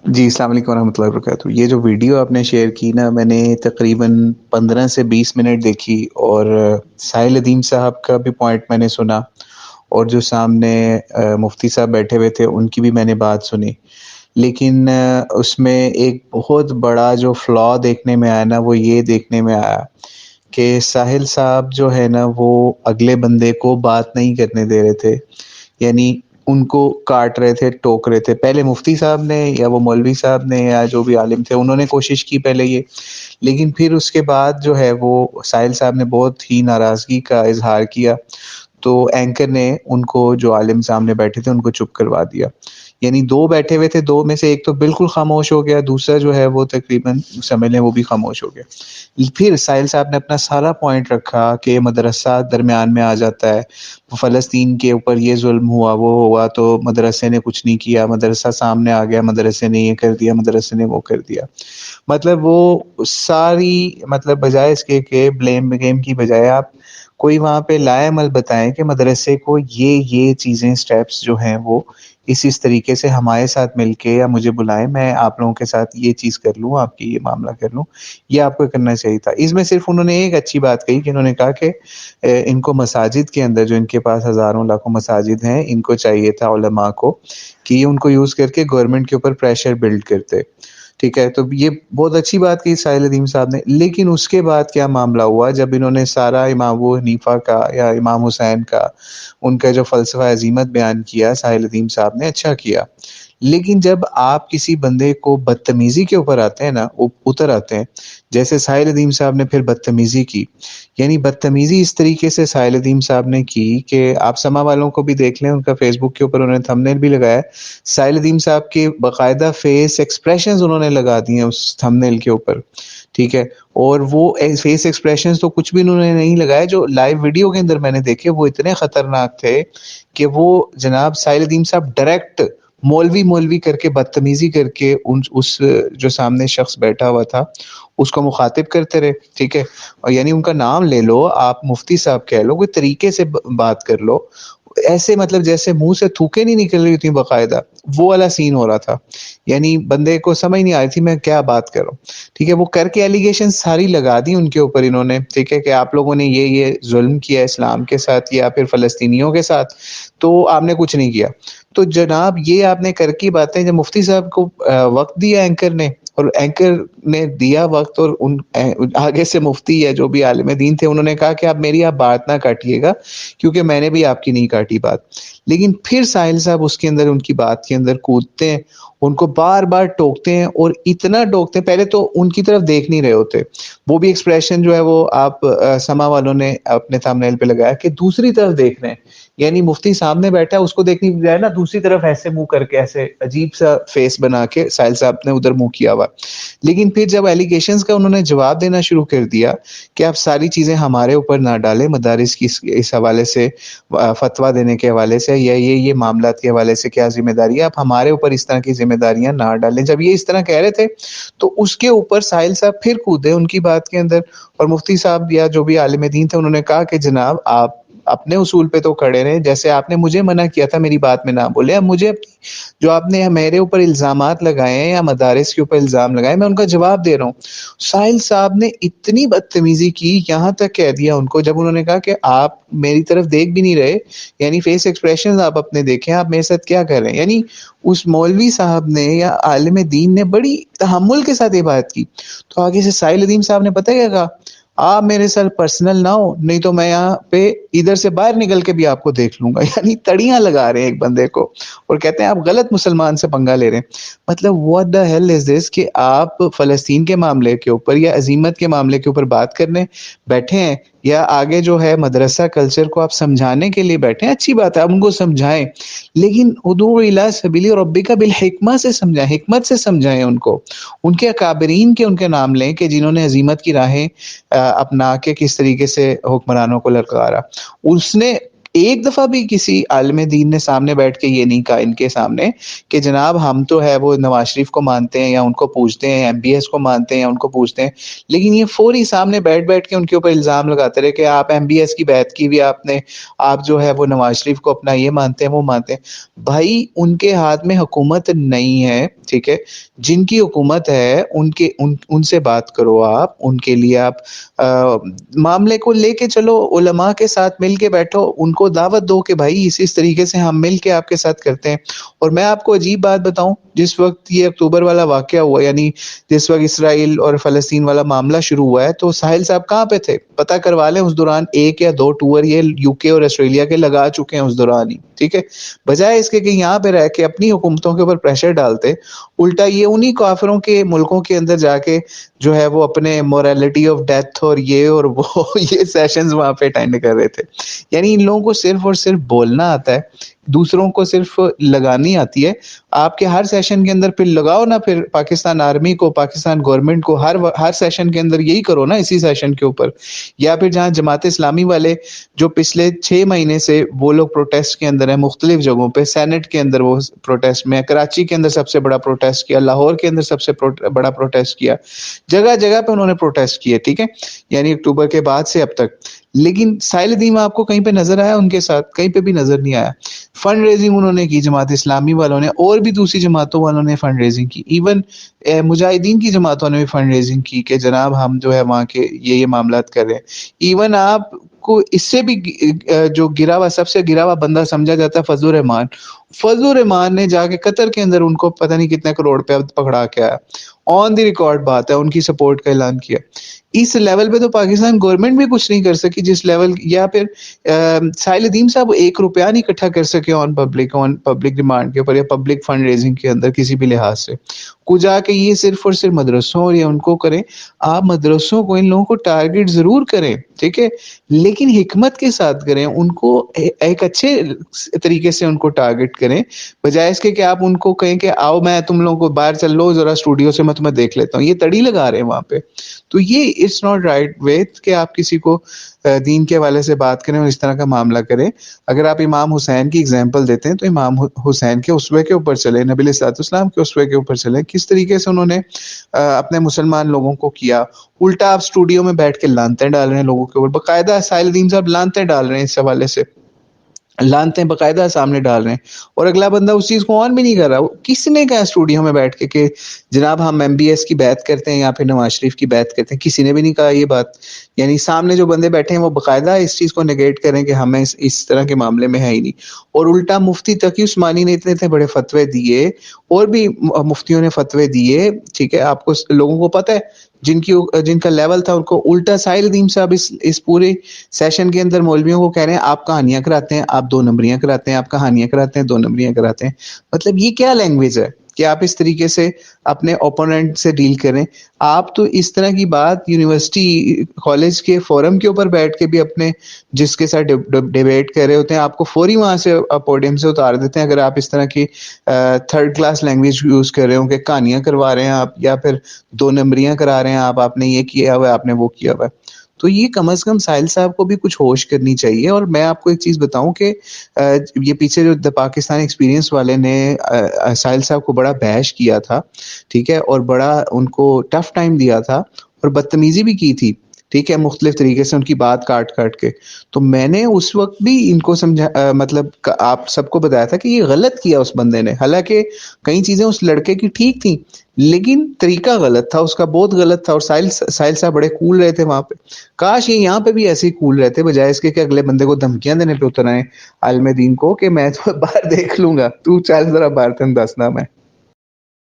جی السلام علیکم ورحمۃ اللہ وبرکاتہ۔ یہ جو ویڈیو آپ نے شیئر کی نا، میں نے تقریباً 15 سے 20 منٹ دیکھی، اور ساحل ادیم صاحب کا بھی پوائنٹ میں نے سنا، اور جو سامنے مفتی صاحب بیٹھے ہوئے تھے ان کی بھی میں نے بات سنی۔ لیکن اس میں ایک بہت بڑا جو فلا دیکھنے میں آیا نا، وہ یہ دیکھنے میں آیا کہ ساحل صاحب جو ہے نا، وہ اگلے بندے کو بات نہیں کرنے دے رہے تھے، یعنی ان کو کاٹ رہے تھے، ٹوک رہے تھے۔ پہلے مفتی صاحب نے یا وہ مولوی صاحب نے یا جو بھی عالم تھے، انہوں نے کوشش کی پہلے یہ، لیکن پھر اس کے بعد جو ہے وہ ساحل صاحب نے بہت ہی ناراضگی کا اظہار کیا، تو اینکر نے ان کو، جو عالم سامنے بیٹھے تھے، ان کو چپ کروا دیا۔ یعنی دو بیٹھے ہوئے تھے، دو میں سے ایک تو بالکل خاموش ہو گیا، دوسرا جو ہے وہ تقریباً سمجھ لیں وہ بھی خاموش ہو گیا۔ پھر ساحل صاحب نے اپنا سارا پوائنٹ رکھا کہ مدرسہ درمیان میں آ جاتا ہے، فلسطین کے اوپر یہ ظلم ہوا، وہ ہوا، تو مدرسے نے کچھ نہیں کیا، مدرسہ سامنے آ گیا، مدرسے نے یہ کر دیا، مدرسے نے وہ کر دیا۔ مطلب وہ ساری، مطلب بجائے اس کے کہ بلیم گیم کی بجائے آپ کوئی وہاں پہ لائے عمل بتائیں کہ مدرسے کو یہ چیزیں، سٹیپس جو ہیں وہ اس طریقے سے ہمارے ساتھ مل کے، یا مجھے بلائیں، میں آپ لوگوں کے ساتھ یہ چیز کر لوں، آپ کی یہ معاملہ کر لوں، یہ آپ کو کرنا چاہیے تھا۔ اس میں صرف انہوں نے ایک اچھی بات کہی کہ انہوں نے کہا کہ ان کو مساجد کے اندر، جو ان کے پاس ہزاروں لاکھوں مساجد ہیں، ان کو چاہیے تھا علماء کو کہ یہ ان کو یوز کر کے گورنمنٹ کے اوپر پریشر بلڈ کرتے۔ ٹھیک ہے، تو یہ بہت اچھی بات کی ساحل ادیم صاحب نے، لیکن اس کے بعد کیا معاملہ ہوا جب انہوں نے سارا امام ابو حنیفہ کا یا امام حسین کا، ان کا جو فلسفہ عزیمت بیان کیا ساحل ادیم صاحب نے، اچھا کیا، لیکن جب آپ کسی بندے کو بدتمیزی کے اوپر آتے ہیں نا، اتر آتے ہیں، جیسے ساحل ادیم صاحب نے پھر بدتمیزی کی، یعنی بدتمیزی اس طریقے سے ساحل ادیم صاحب نے کی کہ آپ سما والوں کو بھی دیکھ لیں، ان کا فیس بک کے اوپر انہوں نے تھمبنیل بھی لگایا ہے، ساحل ادیم صاحب کے باقاعدہ فیس ایکسپریشنز انہوں نے لگا دیے ہیں اس تھمبنیل کے اوپر، ٹھیک ہے، اور وہ فیس ایکسپریشنز تو کچھ بھی انہوں نے نہیں لگائے، جو لائیو ویڈیو کے اندر میں نے دیکھے وہ اتنے خطرناک تھے کہ وہ جناب ساحل ادیم صاحب ڈائریکٹ مولوی کر کے، بدتمیزی کر کے اس جو سامنے شخص بیٹھا ہوا تھا اس کو مخاطب کرتے رہے، ٹھیک ہے، اور یعنی ان کا نام لے لو، آپ مفتی صاحب کہہ لو، کوئی طریقے سے بات کر لو، ایسے مطلب جیسے منہ سے تھوکے نہیں نکل رہی تھی باقاعدہ، وہ والا سین ہو رہا تھا، یعنی بندے کو سمجھ نہیں آ رہی تھی میں کیا بات کروں، ٹھیک ہے، وہ کر کے ایلیگیشن ساری لگا دی ان کے اوپر انہوں نے، ٹھیک ہے، کہ آپ لوگوں نے یہ ظلم کیا اسلام کے ساتھ یا پھر فلسطینیوں کے ساتھ، تو آپ نے کچھ نہیں کیا۔ تو جناب یہ آپ نے کر کی باتیں، جب مفتی صاحب کو وقت دیا اینکر نے، اور اینکر نے دیا وقت، اور ان آگے سے مفتی یا جو بھی عالم دین تھے انہوں نے کہا کہ میری آپ بات نہ کاٹیے گا کیونکہ میں نے بھی آپ کی نہیں کاٹی بات، لیکن پھر ساحل صاحب اس کے اندر، ان کی بات کے اندر کودتے ہیں، ان کو بار بار ٹوکتے ہیں، اور اتنا ٹوکتے ہیں، پہلے تو ان کی طرف دیکھ نہیں رہے ہوتے، وہ بھی ایکسپریشن جو ہے وہ آپ سما والوں نے اپنے تھمبنیل پہ لگایا کہ دوسری طرف دیکھ رہے ہیں، یعنی مفتی سامنے بیٹھا ہے، اس کو دیکھنے کی بجائے نا دوسری طرف ایسے منہ کر کے، ایسے عجیب سا فیس بنا کے ساحل صاحب نے ادھر منہ کیا ہوا۔ لیکن پھر جب ایلیگیشنز کا انہوں نے جواب دینا شروع کر دیا کہ آپ ساری چیزیں ہمارے اوپر نہ ڈالیں، مدارس کی اس حوالے سے، فتویٰ دینے کے حوالے سے، یا یہ معاملات کے حوالے سے کیا ذمہ داری ہے، آپ ہمارے اوپر اس طرح کی ذمہ داریاں نہ ڈالیں، جب یہ اس طرح کہہ رہے تھے تو اس کے اوپر ساحل صاحب پھر کودے ان کی بات کے اندر، اور مفتی صاحب یا جو بھی عالم دین تھے انہوں نے کہا کہ جناب آپ اپنے اصول پہ تو کھڑے رہے، جیسے آپ نے مجھے منع کیا تھا میری بات میں نہ بولے، اب مجھے جو آپ نے میرے اوپر الزامات لگائے ہیں یا مدارس کے اوپر الزام لگائے، میں ان کا جواب دے رہا ہوں۔ ساحل صاحب نے اتنی بدتمیزی کی، یہاں تک کہہ دیا ان کو، جب انہوں نے کہا کہ آپ میری طرف دیکھ بھی نہیں رہے، یعنی فیس ایکسپریشنز آپ اپنے دیکھیں، آپ میرے ساتھ کیا کر رہے ہیں، یعنی اس مولوی صاحب نے یا عالم دین نے بڑی تحمل کے ساتھ یہ بات کی، تو آگے سے ساحل ادیم صاحب نے پتہ کیا کہا، آپ میرے ساتھ پرسنل نہ ہو، نہیں تو میں یہاں پہ ادھر سے باہر نکل کے بھی آپ کو دیکھ لوں گا، یعنی تڑیاں لگا رہے ہیں ایک بندے کو، اور کہتے ہیں آپ غلط مسلمان سے پنگا لے رہے ہیں۔ مطلب what the hell is this کہ آپ فلسطین کے معاملے کے اوپر یا عزیمت کے معاملے کے اوپر بات کرنے بیٹھے ہیں، یا آگے جو ہے مدرسہ کلچر کو آپ سمجھانے کے لیے بیٹھے ہیں، اچھی بات ہے آپ ان کو سمجھائیں، لیکن ادعو الی سبیل ربک بالحکمہ سے سمجھائیں، حکمت سے سمجھائیں ان کو، ان کے اکابرین کے ان کے نام لیں کہ جنہوں نے عزیمت کی راہیں اپنا کے کس طریقے سے حکمرانوں کو للکارا۔ اس نے ایک دفعہ بھی کسی عالم دین نے سامنے بیٹھ کے یہ نہیں کہا ان کے سامنے کہ جناب ہم تو ہے وہ نواز شریف کو مانتے ہیں یا ان کو پوچھتے ہیں، ایم بی ایس کو مانتے ہیں یا ان کو پوچھتے ہیں، لیکن یہ فوری سامنے بیٹھ بیٹھ کے ان کے اوپر الزام لگاتے رہے کہ آپ ایم بی ایس کی بیعت کی بھی آپ نے، آپ جو ہے وہ نواز شریف کو اپنا یہ مانتے ہیں وہ مانتے ہیں۔ بھائی ان کے ہاتھ میں حکومت نہیں ہے، ٹھیک ہے، جن کی حکومت ہے ان سے بات کرو، آپ ان کے لیے آپ معاملے کو لے کے چلو، علماء کے ساتھ مل کے بیٹھو، ان کو دعوت دو کہ بھائی اس طریقے سے ہم مل کے آپ کے ساتھ کرتے ہیں۔ اور میں آپ کو عجیب بات بتاؤں، جس وقت یہ اکتوبر والا واقعہ ہوا، یعنی جس وقت اسرائیل اور فلسطین والا معاملہ شروع ہوا ہے، تو ساحل صاحب کہاں پہ تھے؟ پتہ کروا لیں، اس دوران 1 یا 2 ٹور یہ یو کے اور آسٹریلیا کے لگا چکے ہیں اس دوران ہی، ٹھیک ہے، بجائے اس کے کہ یہاں پہ رہ کے اپنی حکومتوں کے اوپر پریشر ڈالتے، الٹا یہ انہی کافروں کے ملکوں کے اندر جا کے جو ہے وہ اپنے موریلٹی آف ڈیتھ اور یہ اور وہ یہ سیشنز وہاں پہ اٹینڈ کر رہے تھے۔ یعنی ان لوگوں کو صرف اور صرف بولنا آتا ہے، دوسروں کو صرف لگانی آتی ہے۔ آپ کے ہر سیشن کے اندر پھر لگاؤ نا، پھر پاکستان آرمی کو، پاکستان گورنمنٹ کو ہر سیشن کے اندر یہی کرو نا، اسی سیشن کے اوپر۔ یا پھر جہاں جماعت اسلامی والے جو پچھلے 6 مہینے سے وہ لوگ پروٹیسٹ کے اندر ہیں مختلف جگہوں پہ، سینٹ کے اندر وہ پروٹیسٹ میں، کراچی کے اندر سب سے بڑا پروٹیسٹ کیا، لاہور کے اندر سب سے بڑا پروٹیسٹ کیا، جگہ جگہ پہ انہوں نے پروٹیسٹ کیے، ٹھیک ہے، یعنی اکتوبر کے بعد سے اب تک۔ لیکن ساحل ادیم آپ کو کہیں پہ نظر آیا ان کے ساتھ؟ کہیں پہ بھی نظر نہیں آیا۔ فنڈ ریزنگ انہوں نے کی، جماعت اسلامی والوں نے اور بھی دوسری جماعتوں والوں نے فنڈ ریزنگ کی، ایون مجاہدین کی جماعتوں نے بھی فنڈ ریزنگ کی کہ جناب ہم جو ہے وہاں کے یہ معاملات کر رہے ہیں۔ ایون آپ کو اس سے بھی جو گرا ہوا، سب سے گرا ہوا بندہ سمجھا جاتا ہے فضل الرحمان، فضل الرحمان نے جا کے قطر کے اندر ان کو پتہ نہیں کتنے کروڑ پہ پکڑا کے آیا، آن دی ریکارڈ بات ہے، ان کی سپورٹ کا اعلان کیا۔ اس لیول پہ تو پاکستان گورنمنٹ بھی کچھ نہیں کر سکی جس لیول، یا پھر ساحل ادیم صاحب 1 روپیہ نہیں اکٹھا کر سکے آن پبلک ڈیمانڈ کے اوپر یا پبلک فنڈ ریزنگ کے اندر کسی بھی لحاظ سے۔ کو جا کے یہ صرف اور صرف مدرسوں اور یہ ان کو کریں، آپ مدرسوں کو، ان لوگوں کو ٹارگٹ ضرور کریں، ٹھیک ہے، لیکن حکمت کے ساتھ کریں، ان کو ایک اچھے طریقے سے ان کو ٹارگٹ کریں، بجائے اس کے کہ آپ ان کو کہیں کہ آؤ میں تم لوگوں کو باہر چل لو ذرا اسٹوڈیو سے، میں تمہیں دیکھ لیتا ہوں، یہ تڑی لگا رہے ہیں وہاں پہ۔ تو یہ اٹس ناٹ رائٹ وے کہ آپ کسی کو دین کے حوالے سے بات کریں اور اس طرح کا معاملہ کریں۔ اگر آپ امام حسین کی اگزامپل دیتے ہیں تو امام حسین کے اسوے کے اوپر چلیں، نبی علیہ الصلوۃ والسلام کے اسوے کے اوپر چلیں، کس طریقے سے انہوں نے اپنے مسلمان لوگوں کو کیا۔ الٹا آپ اسٹوڈیو میں بیٹھ کے لانتیں ڈال رہے ہیں لوگوں کے اوپر، باقاعدہ ساحل الدین صاحب لانتیں ڈال رہے ہیں اس حوالے سے، لانتیں باقاعدہ سامنے ڈال رہے ہیں، اور اگلا بندہ اس چیز کو آن بھی نہیں کر رہا۔ کس نے کہا اسٹوڈیو میں بیٹھ کے کہ جناب ہم ایم بی ایس کی بیعت کرتے ہیں یا پھر نواز شریف کی بیعت کرتے ہیں؟ کسی نے بھی نہیں کہا یہ بات۔ یعنی سامنے جو بندے بیٹھے ہیں وہ باقاعدہ اس چیز کو نیگیٹ کریں کہ ہمیں اس طرح کے معاملے میں ہے ہی نہیں۔ اور الٹا مفتی تقی عثمانی نے اتنے بڑے فتوے دیے، اور بھی مفتیوں نے فتوے دیے، ٹھیک ہے، آپ کو لوگوں کو پتہ ہے جن کا لیول تھا، ان کو الٹا ساحل الدین صاحب اس پورے سیشن کے اندر مولویوں کو کہہ رہے ہیں آپ کہانیاں کراتے ہیں، آپ 2 نمبریاں کراتے ہیں، آپ کہانیاں کراتے ہیں، 2 نمبریاں کراتے ہیں۔ مطلب یہ کیا لینگویج ہے کہ آپ اس طریقے سے اپنے اوپوننٹ سے ڈیل کریں؟ آپ تو اس طرح کی بات یونیورسٹی کالج کے فورم کے اوپر بیٹھ کے بھی اپنے جس کے ساتھ ڈیبیٹ کر رہے ہوتے ہیں، آپ کو فوری وہاں سے پوڈیم سے اتار دیتے ہیں اگر آپ اس طرح کی 3rd کلاس لینگویج یوز کر رہے ہوں کہ کہانیاں کروا رہے ہیں آپ، یا پھر 2 نمبریاں کرا رہے ہیں آپ نے یہ کیا ہوا ہے، آپ نے وہ کیا ہوا ہے۔ تو یہ کم از کم ساحل صاحب کو بھی کچھ ہوش کرنی چاہیے۔ اور میں آپ کو ایک چیز بتاؤں کہ یہ پیچھے جو دا پاکستان ایکسپیرینس والے نے ساحل صاحب کو بڑا بیش کیا تھا، ٹھیک ہے، اور بڑا ان کو ٹف ٹائم دیا تھا اور بدتمیزی بھی کی تھی، ٹھیک ہے، مختلف طریقے سے ان کی بات کاٹ کے، تو میں نے اس وقت بھی ان کو سمجھا، مطلب آپ سب کو بتایا تھا کہ یہ غلط کیا اس بندے نے، حالانکہ کئی چیزیں اس لڑکے کی ٹھیک تھیں لیکن طریقہ غلط تھا اس کا، بہت غلط تھا۔ اور ساحل صاحب بڑے کول رہے تھے وہاں پہ، کاش یہ یہاں پہ بھی ایسے ہی کول رہتے، بجائے اس کے کہ اگلے بندے کو دھمکیاں دینے پہ اتر آئے عالم دین کو کہ میں تو باہر دیکھ لوں گا، تو چل ذرا باہر تن دسنا میں